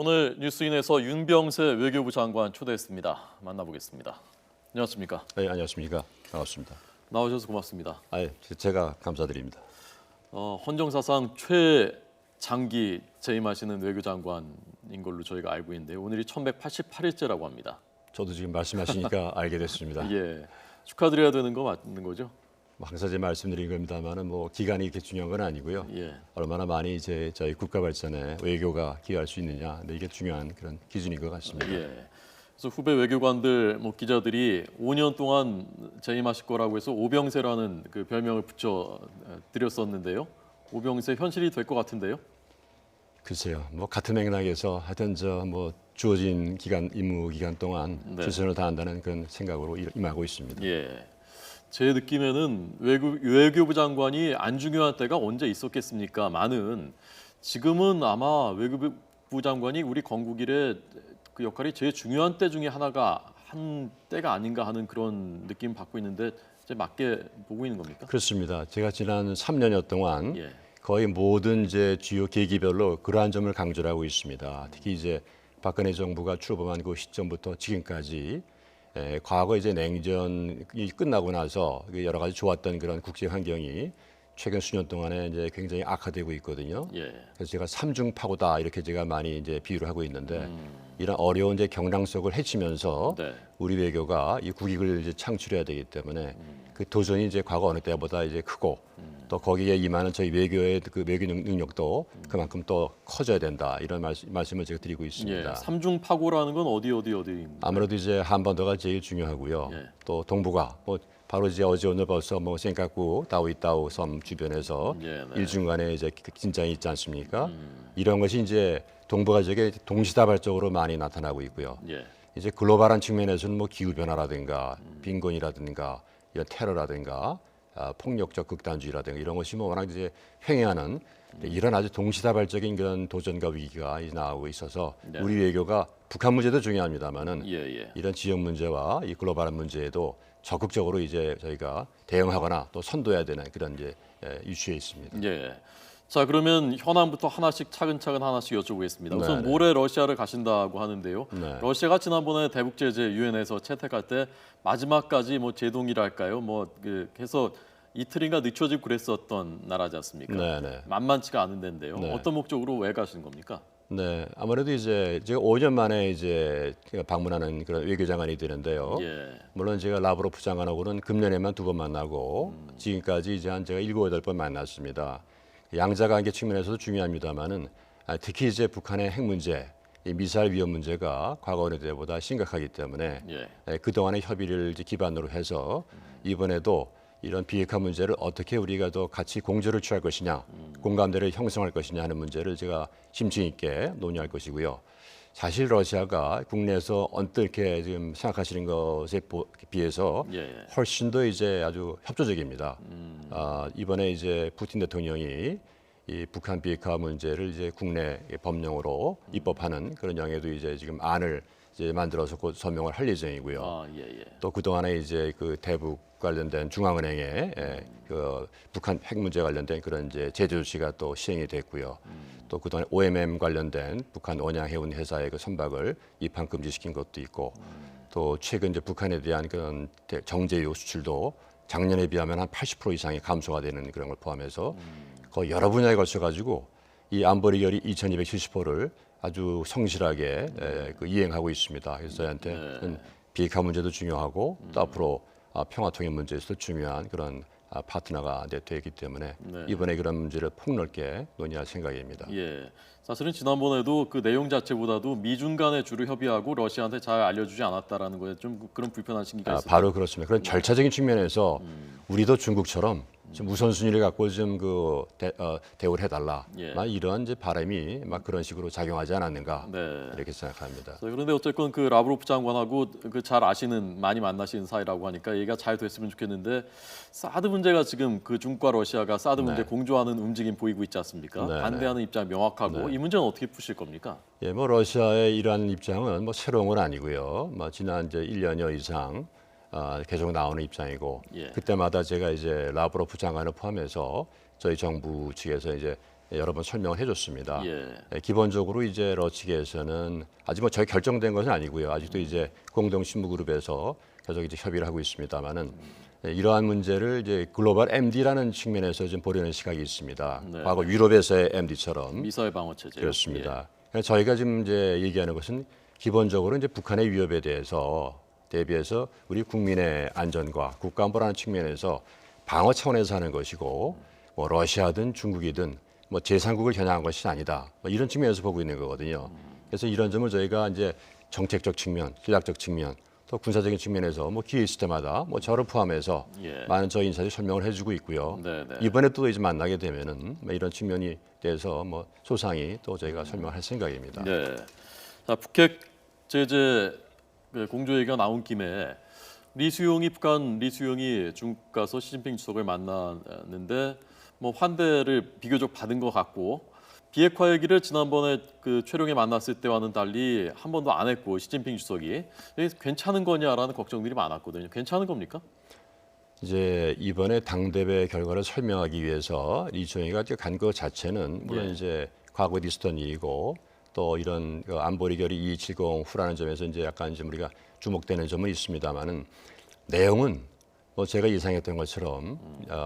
오늘 뉴스인에서 윤병세 외교부 장관 초대했습니다. 만나보겠습니다. 안녕하십니까? 네, 안녕하십니까? 반갑습니다. 나오셔서 고맙습니다. 제가 감사드립니다. 헌정사상 최장기 재임하시는 외교장관인 걸로 저희가 알고 있는데 오늘이 1188일째라고 합니다. 저도 지금 말씀하시니까 알게 됐습니다. 예, 축하드려야 되는 거 맞는 거죠? 항상 제가 말씀드린 겁니다만은 기간이 이렇게 중요한 건 아니고요. 예. 얼마나 많이 이제 저희 국가 발전에 외교가 기여할 수 있느냐, 근데 이게 중요한 그런 기준인 것 같습니다. 예. 그래서 후배 외교관들, 기자들이 5년 동안 재임하실 거라고 해서 오병세라는 그 별명을 붙여 드렸었는데요. 오병세 현실이 될 것 같은데요. 글쎄요, 같은 맥락에서 하여튼 주어진 임무 기간 동안 네. 최선을 다한다는 그런 생각으로 임하고 있습니다. 예. 제 느낌에는 외교부 장관이 안 중요한 때가 언제 있었겠습니까? 지금은 아마 외교부 장관이 우리 건국 이래 그 역할이 제일 중요한 때 중에 하나가 한 때가 아닌가 하는 그런 느낌 받고 있는데 이제 맞게 보고 있는 겁니까? 그렇습니다. 제가 지난 3년여 동안 예. 거의 모든 이제 주요 계기별로 그러한 점을 강조를 하고 있습니다. 특히 이제 박근혜 정부가 출범한 그 시점부터 지금까지 과거 이제 냉전이 끝나고 나서 여러 가지 좋았던 그런 국제 환경이 최근 수년 동안에 이제 굉장히 악화되고 있거든요. 예. 그래서 제가 삼중파고다 이렇게 제가 많이 이제 비유를 하고 있는데 이런 어려운 이제 경랑 속을 헤치면서 네. 우리 외교가 이 국익을 이제 창출해야 되기 때문에 그 도전이 이제 과거 어느 때보다 이제 크고 또 거기에 임하는 저희 외교의 그 외교 능력도 그만큼 또 커져야 된다 이런 말씀을 제가 드리고 있습니다. 예. 삼중파고라는 건 어디인가요? 아무래도 이제 한반도가 제일 중요하고요. 예. 또 동북아 바로 이제 어제 오늘 벌써 센카쿠 다오이타오 섬 주변에서 네. 일중간에 이제 긴장이 있지 않습니까? 이런 것이 이제 동북아 지역에 동시다발적으로 많이 나타나고 있고요. 예. 이제 글로벌한 측면에서는 기후 변화라든가 빈곤이라든가 이런 테러라든가 폭력적 극단주의라든가 이런 것이 워낙 이제 횡행하는 이런 아주 동시다발적인 그런 도전과 위기가 이제 나오고 있어서 네. 우리 외교가 북한 문제도 중요합니다만은 예. 이런 지역 문제와 이 글로벌한 문제에도 적극적으로 이제 저희가 대응하거나 또 선도해야 되는 그런 이제 이슈에 있습니다. 예. 자, 그러면 현안부터 하나씩 차근차근 하나씩 여쭤보겠습니다. 우선 네네. 모레 러시아를 가신다고 하는데요. 네. 러시아가 지난번에 대북 제재 유엔에서 채택할 때 마지막까지 제동이랄까요? 해서 이틀인가 늦춰지고 그랬었던 나라지 않습니까? 네네. 만만치가 않은 데인데요. 네. 어떤 목적으로 왜 가시는 겁니까? 네, 아무래도 이제 제가 5년 만에 이제 방문하는 그런 외교장관이 되는데요. 예. 물론 제가 라브로프 장관하고는 금년에만 2번 만나고 지금까지 이제 한 제가 7, 8번 만났습니다. 양자관계 측면에서도 중요합니다만은 특히 이제 북한의 핵 문제, 이 미사일 위험 문제가 과거 어느 때보다 심각하기 때문에 예. 그동안의 협의를 이제 기반으로 해서 이번에도 이런 비핵화 문제를 어떻게 우리가 더 같이 공조를 취할 것이냐, 공감대를 형성할 것이냐 하는 문제를 제가 심층 있게 논의할 것이고요. 사실 러시아가 국내에서 언뜻 이렇게 지금 생각하시는 것에 비해서 예. 훨씬 더 이제 아주 협조적입니다. 이번에 이제 푸틴 대통령이 이 북한 비핵화 문제를 이제 국내 법령으로 입법하는 그런 영에도 이제 지금 안을 이제 만들어서 곧 서명을 할 예정이고요. 예. 또 그동안에 이제 그 대북 관련된 중앙은행의 그 북한 핵 문제 관련된 그런 이제 제재 조치가 또 시행이 됐고요. 또 그동안 OMM 관련된 북한 원양 해운 회사의 그 선박을 입항 금지시킨 것도 있고 또 최근 이제 북한에 대한 그런 정제유 수출도 작년에 비하면 한 80% 이상이 감소가 되는 그런 걸 포함해서 거의 여러 분야에 걸쳐 가지고 이 안보리 결의 2270호를 아주 성실하게 이행하고 있습니다. 그래서 저희한테 비핵화 문제도 중요하고 또 앞으로 평화통일 문제에서도 중요한 그런 파트너가 되기 때문에 이번에 그런 문제를 폭넓게 논의할 생각입니다. 예. 사실은 지난번에도 그 내용 자체보다도 미중 간에 주로 협의하고 러시아한테 잘 알려주지 않았다라는 거에 좀 그런 불편한 심기가 있어요. 바로 그렇습니다. 그런 절차적인 측면에서 우리도 중국처럼 좀 우선순위를 갖고 좀 대우를 해달라. 예. 이런 이제 바람이 그런 식으로 작용하지 않았는가 네. 이렇게 생각합니다. 그런데 어쨌건 그 라브로프 장관하고 그 잘 아시는 많이 만나시는 사이라고 하니까 얘기가 잘 됐으면 좋겠는데 사드 문제가 지금 그 중국과 러시아가 사드 문제 공조하는 움직임 보이고 있지 않습니까? 네. 반대하는 입장 명확하고 이 문제는 어떻게 푸실 겁니까? 예, 러시아의 이러한 입장은 새로운 건 아니고요. 지난 이제 1년여 이상 계속 나오는 입장이고 예. 그때마다 제가 이제 라브로프 장관을 포함해서 저희 정부 측에서 이제 여러 번 설명을 해줬습니다. 예. 기본적으로 이제 러치계에서는 아직 뭐 저희 결정된 것은 아니고요. 아직도 이제 공동 신무 그룹에서 계속 이제 협의를 하고 있습니다만은 이러한 문제를 이제 글로벌 MD라는 측면에서 좀 보려는 시각이 있습니다. 네. 과거 유럽에서의 MD처럼 미사일 방어 체제. 그렇습니다. 그래서 저희가 지금 이제 얘기하는 것은 기본적으로 이제 북한의 위협에 대비해서 우리 국민의 안전과 국가 안보라는 측면에서 방어 차원에서 하는 것이고 뭐 러시아든 중국이든 뭐 제3국을 겨냥한 것이 아니다. 뭐 이런 측면에서 보고 있는 거거든요. 그래서 이런 점을 저희가 이제 정책적 측면, 전략적 측면, 또 군사적인 측면에서 뭐 기회 있을 때마다 뭐 저를 포함해서 예. 많은 저희 인사들이 설명을 해주고 있고요. 네, 네. 이번에 또 이제 만나게 되면은 뭐 이런 측면이 대해서 뭐 소상히 또 저희가 설명할 생각입니다. 네. 자, 북핵 제재 그 공조 얘기가 나온 김에 북한 리수용이 중국 가서 시진핑 주석을 만났는데 뭐 환대를 비교적 받은 것 같고 비핵화 얘기를 지난번에 그 최룡에 만났을 때와는 달리 한 번도 안 했고 시진핑 주석이 이게 괜찮은 거냐라는 걱정들이 많았거든요. 괜찮은 겁니까? 이제 이번에 당대회 결과를 설명하기 위해서 리주영이가 간 것 자체는 물론 예. 이제 과거에 있었던 일이고 또 이런 그 안보리 결의 2270 후라는 점에서 이제 약간 좀 우리가 주목되는 점은 있습니다만은 내용은 뭐 제가 예상했던 것처럼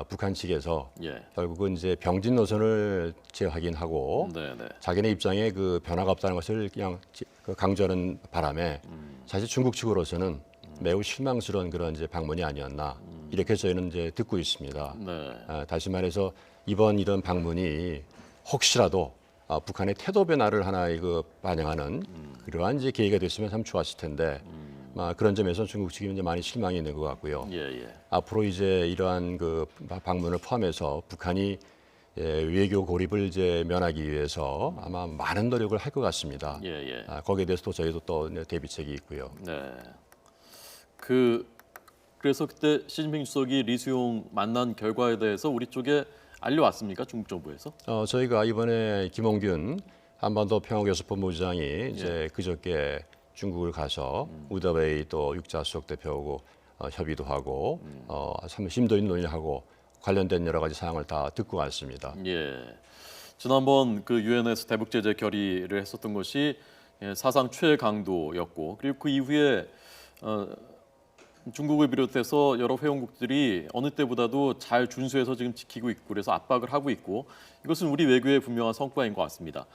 북한 측에서 예. 결국은 이제 병진 노선을 재확인하고 네, 네. 자기네 입장에 그 변화가 없다는 것을 그냥 강조하는 바람에 사실 중국 측으로서는 매우 실망스러운 그런 이제 방문이 아니었나 이렇게 저희는 이제 듣고 있습니다. 네. 다시 말해서 이번 이런 방문이 혹시라도 북한의 태도 변화를 하나 이거 반영하는 그러한 이제 계기가 됐으면 참 좋았을 텐데 그런 점에서 중국 측이 이제 많이 실망이 있는 것 같고요. 예, 예. 앞으로 이제 이러한 그 방문을 포함해서 북한이 외교 고립을 이제 면하기 위해서 아마 많은 노력을 할 것 같습니다. 예, 예. 거기에 대해서 또 저희도 또 대비책이 있고요. 네. 그래서 그때 시진핑 주석이 리수용 만난 결과에 대해서 우리 쪽에 알려왔습니까? 중국 정부에서? 저희가 이번에 김홍균 한반도 평화교섭본부장이 이제 그저께 중국을 가서 우더웨이 또 육자수석 대표하고 협의도 하고 참 심도 있는 논의를 하고 관련된 여러 가지 사항을 다 듣고 왔습니다. 예. 지난번 그 유엔에서 대북 제재 결의를 했었던 것이 사상 최강도였고 그리고 그 이후에 중국을 비롯해서 여러 회원국들이 어느 때보다도 잘 준수해서 지금 지키고 있고 그래서 압박을 하고 있고 이것은 우리 외교의 분명한 성과인 것 같습니다.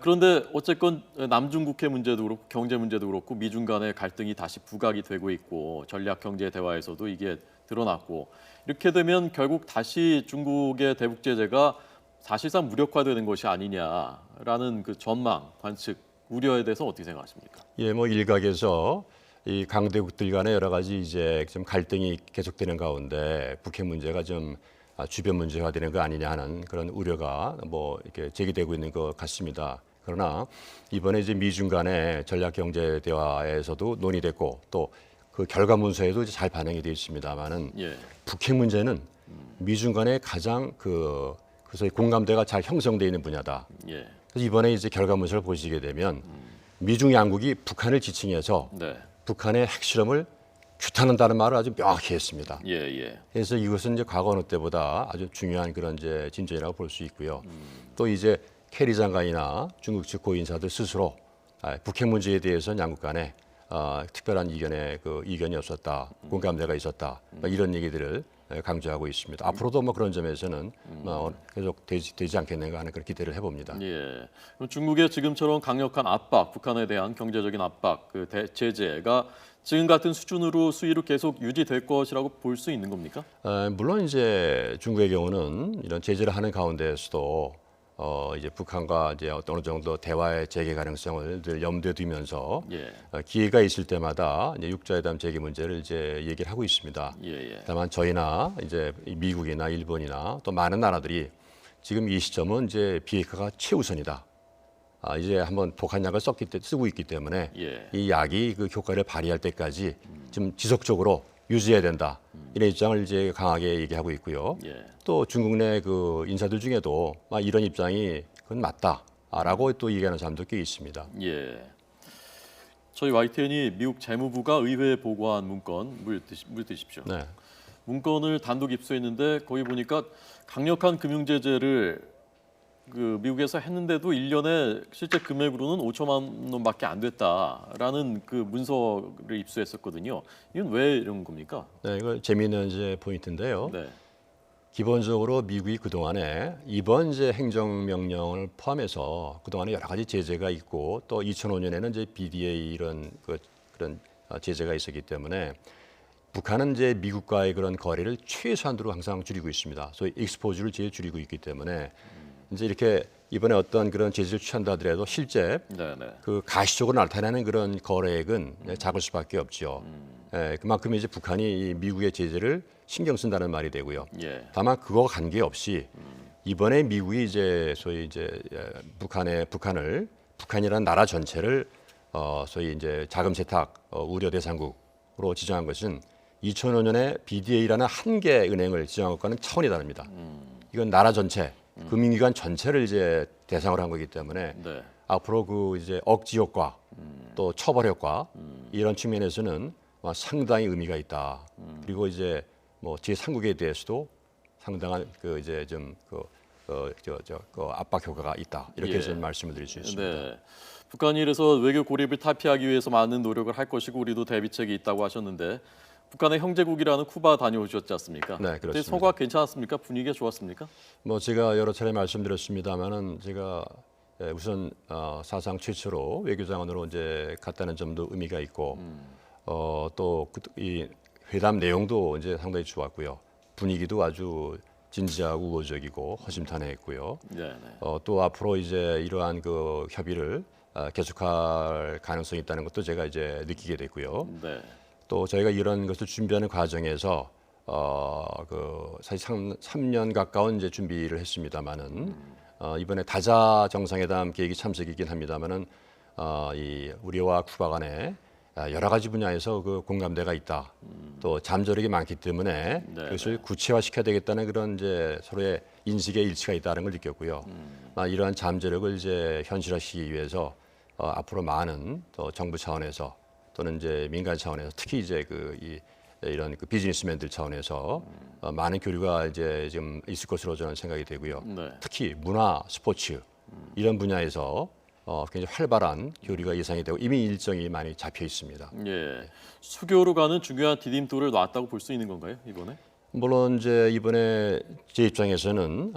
그런데 어쨌건 남중국해 문제도 그렇고 경제 문제도 그렇고 미중 간의 갈등이 다시 부각이 되고 있고 전략 경제 대화에서도 이게 드러났고 이렇게 되면 결국 다시 중국의 대북 제재가 사실상 무력화되는 것이 아니냐라는 그 전망, 관측, 우려에 대해서 어떻게 생각하십니까? 예, 뭐 일각에서 이 강대국들 간의 여러 가지 이제 좀 갈등이 계속되는 가운데 북핵 문제가 좀 주변 문제가 되는 거 아니냐 하는 그런 우려가 뭐 이렇게 제기되고 있는 것 같습니다. 그러나 이번에 이제 미중 간의 전략 경제 대화에서도 논의됐고 또 그 결과 문서에도 이제 잘 반영이 되어 있습니다만은 예. 북핵 문제는 미중 간의 가장 소위 공감대가 잘 형성되어 있는 분야다. 예. 그래서 이번에 이제 결과 문서를 보시게 되면 미중 양국이 북한을 지칭해서 네. 북한의 핵실험을 규탄한다는 말을 아주 명확히 했습니다. 예, 예. 그래서 이것은 이제 과거 어느 때보다 아주 중요한 그런 이제 진전이라고 볼 수 있고요. 또 이제 캐리 장관이나 중국 측 고인사들 스스로 북핵 문제에 대해서는 양국 간에 특별한 이견이 없었다, 공감대가 있었다, 이런 얘기들을 강조하고 있습니다. 앞으로도 뭐 그런 점에서는 계속 되지 않겠는가 하는 그런 기대를 해봅니다. 예. 그럼 중국의 지금처럼 강력한 압박, 북한에 대한 경제적인 압박, 제재가 지금 같은 수위로 계속 유지될 것이라고 볼 수 있는 겁니까? 물론 이제 중국의 경우는 이런 제재를 하는 가운데에서도 이제 북한과 이제 어느 정도 대화의 재개 가능성을 늘 염두에 두면서 예. 기회가 있을 때마다 이제 육자회담 재개 문제를 이제 얘기를 하고 있습니다. 예, 예. 다만 저희나 이제 미국이나 일본이나 또 많은 나라들이 지금 이 시점은 이제 비핵화가 최우선이다. 이제 한번 독한 약을 쓰고 있기 때문에 예. 이 약이 그 효과를 발휘할 때까지 좀 지속적으로 유지해야 된다. 이런 입장을 이제 강하게 얘기하고 있고요. 예. 또 중국 내 그 인사들 중에도 이런 입장이 그건 맞다라고 또 얘기하는 사람도 꽤 있습니다. 예. 저희 YTN이 미국 재무부가 의회에 보고한 문건 물드십시오. 네. 문건을 단독 입수했는데 거기 보니까 강력한 금융 제재를 그 미국에서 했는데도 1년에 실제 금액으로는 5천만 원밖에 안 됐다라는 그 문서를 입수했었거든요. 이건 왜 이런 겁니까? 네, 이거 재미있는 이제 포인트인데요. 네. 기본적으로 미국이 그동안에 이번 이제 행정명령을 포함해서 그동안에 여러 가지 제재가 있고 또 2005년에는 이제 BDA 이런 그런 제재가 있었기 때문에 북한은 이제 미국과의 그런 거래를 최소한으로 항상 줄이고 있습니다. 소위 익스포즈를 제일 줄이고 있기 때문에 이제 이렇게 이번에 어떤 그런 제재를 취한다 하더라도 실제 네, 네. 그 가시적으로 나타나는 그런 거래액은 작을 수밖에 없죠. 그만큼 이제 북한이 이 미국의 제재를 신경 쓴다는 말이 되고요. 예. 다만 그거와 관계없이 이번에 미국이 이제 소위 이제 북한이라는 나라 전체를 소위 이제 자금 세탁 우려 대상국으로 지정한 것은 2005년에 BDA라는 한 개 은행을 지정한 것과는 차원이 다릅니다. 이건 나라 전체 금융기관 전체를 이제 대상으로 한 거기 때문에 네. 앞으로 그 이제 억지 효과 또 처벌 효과 이런 측면에서는 상당히 의미가 있다. 그리고 이제 뭐 제3국에 대해서도 상당한 그 이제 그 압박 효과가 있다. 이렇게 예. 저는 말씀을 드릴 수 있습니다. 네. 북한이 이래서 외교 고립을 탈피하기 위해서 많은 노력을 할 것이고 우리도 대비책이 있다고 하셨는데 북한의 형제국이라는 쿠바 다녀오셨지 않습니까? 네, 그때 그렇습니다. 소가 괜찮았습니까? 분위기가 좋았습니까? 뭐 제가 여러 차례 말씀드렸습니다만은 제가 우선 사상 최초로 외교장관으로 이제 갔다는 점도 의미가 있고 또 이 회담 내용도 이제 상당히 좋았고요. 분위기도 아주 진지하고 우호적이고 허심탄회했고요. 네, 네. 또 앞으로 이제 이러한 그 협의를 계속할 가능성이 있다는 것도 제가 이제 느끼게 됐고요. 네. 또 저희가 이런 것을 준비하는 과정에서 그 사실 3년 가까운 이제 준비를 했습니다만은 이번에 다자 정상회담 계획이 참석이긴 합니다만은 이 우리와 쿠바 간에 여러 가지 분야에서 그 공감대가 있다. 또 잠재력이 많기 때문에 네, 그것을 구체화시켜야 되겠다는 그런 이제 서로의 인식의 일치가 있다는 걸 느꼈고요. 이러한 잠재력을 이제 현실화시키기 위해서 앞으로 많은 또 정부 차원에서 또는 이제 민간 차원에서 특히 이제 이런 그 비즈니스맨들 차원에서 많은 교류가 이제 좀 있을 것으로 저는 생각이 되고요. 네. 특히 문화, 스포츠 이런 분야에서 굉장히 활발한 교류가 예상이 되고 이미 일정이 많이 잡혀 있습니다. 예. 수교로 가는 중요한 디딤돌을 놨다고 볼 수 있는 건가요, 이번에? 물론 이제 이번에 제 입장에서는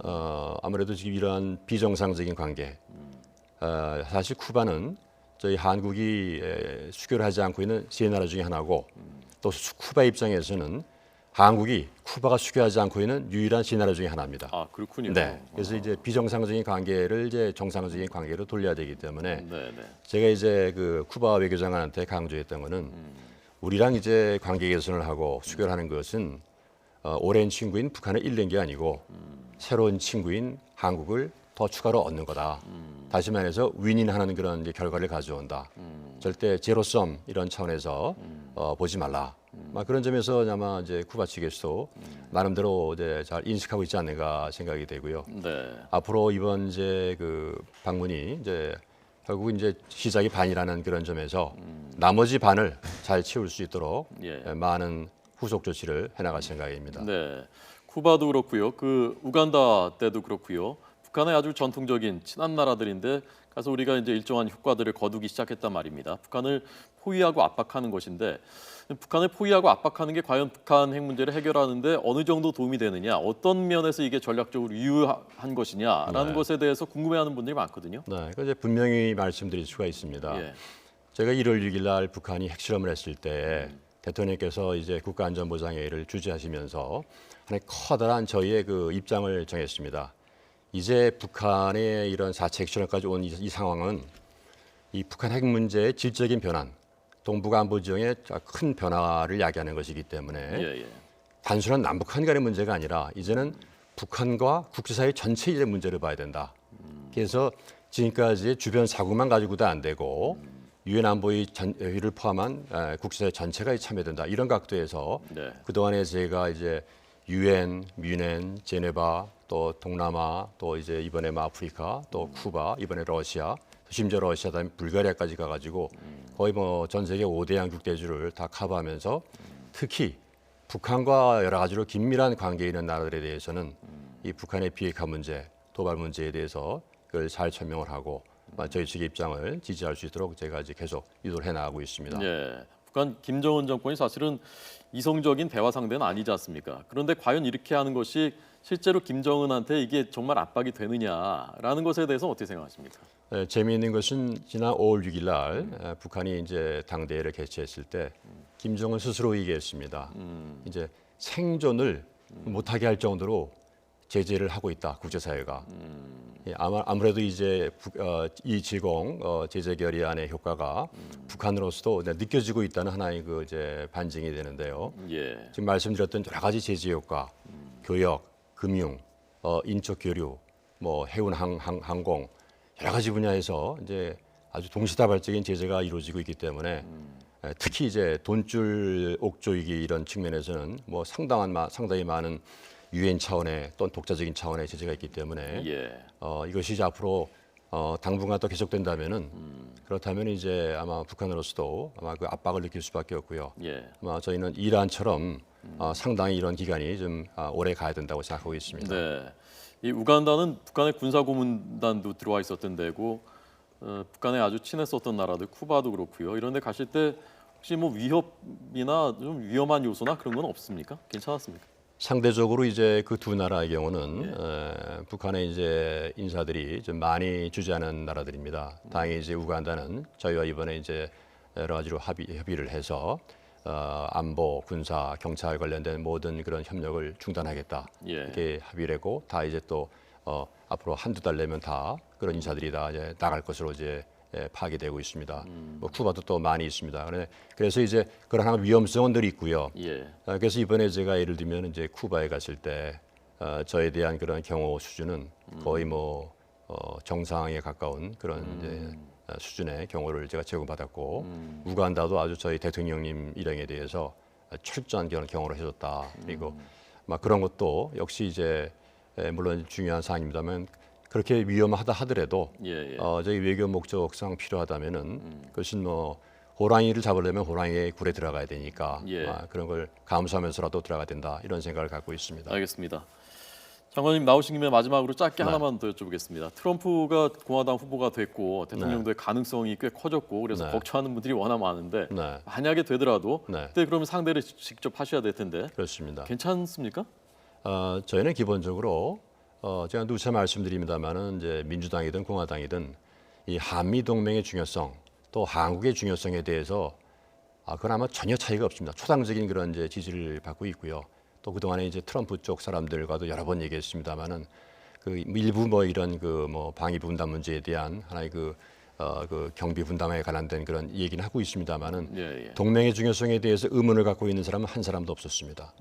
아무래도 지금 이러한 비정상적인 관계, 사실 쿠바는 저희 한국이 수교를 하지 않고 있는 세 나라 중에 하나고 또 쿠바 입장에서는 한국이 쿠바가 수교하지 않고 있는 유일한 세 나라 중에 하나입니다. 아, 그렇군요. 네, 그래서 이제 비정상적인 관계를 이제 정상적인 관계로 돌려야 되기 때문에 네, 네. 제가 이제 그 쿠바 외교장관한테 강조했던 거는 우리랑 이제 관계 개선을 하고 수교를 하는 것은 오랜 친구인 북한을 잃는 게 아니고 새로운 친구인 한국을 더 추가로 얻는 거다. 다시 말해서 윈윈하는 그런 이제 결과를 가져온다. 절대 제로섬 이런 차원에서 보지 말라. 그런 점에서 아마 이제 쿠바 측에서도 나름대로 이제 잘 인식하고 있지 않는가 생각이 되고요. 네. 앞으로 이번 이제 그 방문이 이제 결국 이제 시작이 반이라는 그런 점에서 나머지 반을 잘 채울 수 있도록 예. 많은 후속 조치를 해나갈 생각입니다. 네. 쿠바도 그렇고요. 그 우간다 때도 그렇고요. 북한의 아주 전통적인 친한 나라들인데 가서 우리가 이제 일정한 효과들을 거두기 시작했단 말입니다. 북한을 포위하고 압박하는 것인데 북한을 포위하고 압박하는 게 과연 북한 핵 문제를 해결하는데 어느 정도 도움이 되느냐, 어떤 면에서 이게 전략적으로 유효한 것이냐라는 네. 것에 대해서 궁금해하는 분들이 많거든요. 네, 그 이제 분명히 말씀드릴 수가 있습니다. 예. 제가 1월 6일 날 북한이 핵실험을 했을 때 대통령께서 이제 국가안전보장회의를 주재하시면서 하나의 커다란 저희의 그 입장을 정했습니다. 이제 북한의 이런 4차 핵실험까지 온 이 상황은 이 북한 핵 문제의 질적인 변환, 동북아 안보 지형의 큰 변화를 야기하는 것이기 때문에 예. 단순한 남북한 간의 문제가 아니라 이제는 북한과 국제사회 전체의 문제를 봐야 된다. 그래서 지금까지 주변 사고만 가지고도 안 되고 유엔 안보의 회의를 포함한 국제사회 전체가 참여된다. 이런 각도에서 네. 그동안에 제가 이제 유엔, 뮌헨, 제네바, 또 동남아, 또 이제 이번에 아프리카, 또 쿠바, 이번에 러시아, 심지어 러시아 다음에 불가리아까지 가가지고 거의 뭐 전 세계 5대 양국대주를 다 커버하면서 특히 북한과 여러 가지로 긴밀한 관계에 있는 나라들에 대해서는 이 북한의 비핵화 문제, 도발 문제에 대해서 그걸 잘 설명을 하고 저희 측의 입장을 지지할 수 있도록 제가 이제 계속 유도를 해나가고 있습니다. 예, 북한 김정은 정권이 사실은 이성적인 대화 상대는 아니지 않습니까? 그런데 과연 이렇게 하는 것이 실제로 김정은한테 이게 정말 압박이 되느냐라는 것에 대해서 어떻게 생각하십니까? 재미있는 것은 지난 5월 6일 날 북한이 이제 당대회를 개최했을 때 김정은 스스로 얘기했습니다. 이제 생존을 못하게 할 정도로 제재를 하고 있다 국제사회가. 아무래도 이제 이70 제재 결의안의 효과가 북한으로서도 느껴지고 있다는 하나의 그 이제 반증이 되는데요. 예, 지금 말씀드렸던 여러 가지 제재 효과, 교역, 금융, 인적 교류, 뭐 해운 항공 여러 가지 분야에서 이제 아주 동시다발적인 제재가 이루어지고 있기 때문에 특히 이제 돈줄 옥조이기 이런 측면에서는 뭐 상당히 많은 유엔 차원의 또는 독자적인 차원의 제재가 있기 때문에 예, 이것이 이제 앞으로 당분간 또 계속된다면은 그렇다면 이제 아마 북한으로서도 아마 그 압박을 느낄 수밖에 없고요. 예. 아마 저희는 이란처럼 상당히 이런 기간이 좀 오래 가야 된다고 생각하고 있습니다. 네, 이 우간다는 북한의 군사 고문단도 들어와 있었던 데고 북한에 아주 친했었던 나라들 쿠바도 그렇고요. 이런데 가실 때 혹시 뭐 위협이나 좀 위험한 요소나 그런 건 없습니까? 괜찮았습니까? 상대적으로 이제 그 두 나라의 경우는 북한의 이제 인사들이 좀 많이 주재하는 나라들입니다. 다행히 이제 우간다는 저희와 이번에 이제 여러 가지로 협의를 해서 안보, 군사, 경찰 관련된 모든 그런 협력을 중단하겠다 예. 이렇게 합의를 했고 다 이제 또 앞으로 한두 달 내면 다 그런 인사들이 다 이제 나갈 것으로 이제 파악되고 있습니다. 뭐 쿠바도 또 많이 있습니다. 그래서 이제 그런 하나 위험성은 늘 있고요. 예, 그래서 이번에 제가 예를 들면 이제 쿠바에 갔을 때 저에 대한 그런 경호 수준은 거의 뭐 정상에 가까운 그런 이제 수준의 경호를 제가 제공받았고 우간다도 아주 저희 대통령님 일행에 대해서 철저한 그런 경호를 해줬다. 그리고 막 그런 것도 역시 이제 물론 중요한 사항입니다만 그렇게 위험하다 하더라도 예, 예. 저희 외교 목적상 필요하다면은 그것은 뭐 호랑이를 잡으려면 호랑이의 굴에 들어가야 되니까 예. 그런 걸 감수하면서라도 들어가야 된다 이런 생각을 갖고 있습니다. 알겠습니다. 장관님 나오신 김에 마지막으로 짧게 네. 하나만 더 여쭤보겠습니다. 트럼프가 공화당 후보가 됐고 대통령도의 가능성이 꽤 커졌고 그래서 네. 걱정하는 분들이 워낙 많은데 네, 만약에 되더라도 네. 그때 그러면 상대를 직접 하셔야 될 텐데 그렇습니다. 괜찮습니까? 저희는 기본적으로 제가 누차 말씀드립니다만은 이제 민주당이든 공화당이든 이 한미 동맹의 중요성 또 한국의 중요성에 대해서 그건 아마 전혀 차이가 없습니다. 초당적인 그런 이제 지지를 받고 있고요. 또 그동안에 이제 트럼프 쪽 사람들과도 여러 번 얘기했습니다만은 그 일부 뭐 이런 그 뭐 방위 분담 문제에 대한 하나의 그 경비 분담에 관련된 그런 얘기는 하고 있습니다만은 예, 예. 동맹의 중요성에 대해서 의문을 갖고 있는 사람은 한 사람도 없었습니다.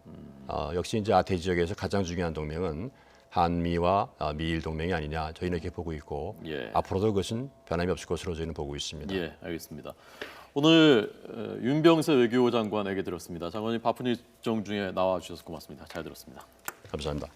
역시 이제 아태 지역에서 가장 중요한 동맹은 한미와 미일 동맹이 아니냐 저희는 이렇게 보고 있고 예. 앞으로도 그것은 변함이 없을 것으로 저희는 보고 있습니다. 예, 알겠습니다. 오늘 윤병세 외교장관에게 들었습니다. 장관님 바쁜 일정 중에 나와 주셔서 고맙습니다. 잘 들었습니다. 감사합니다.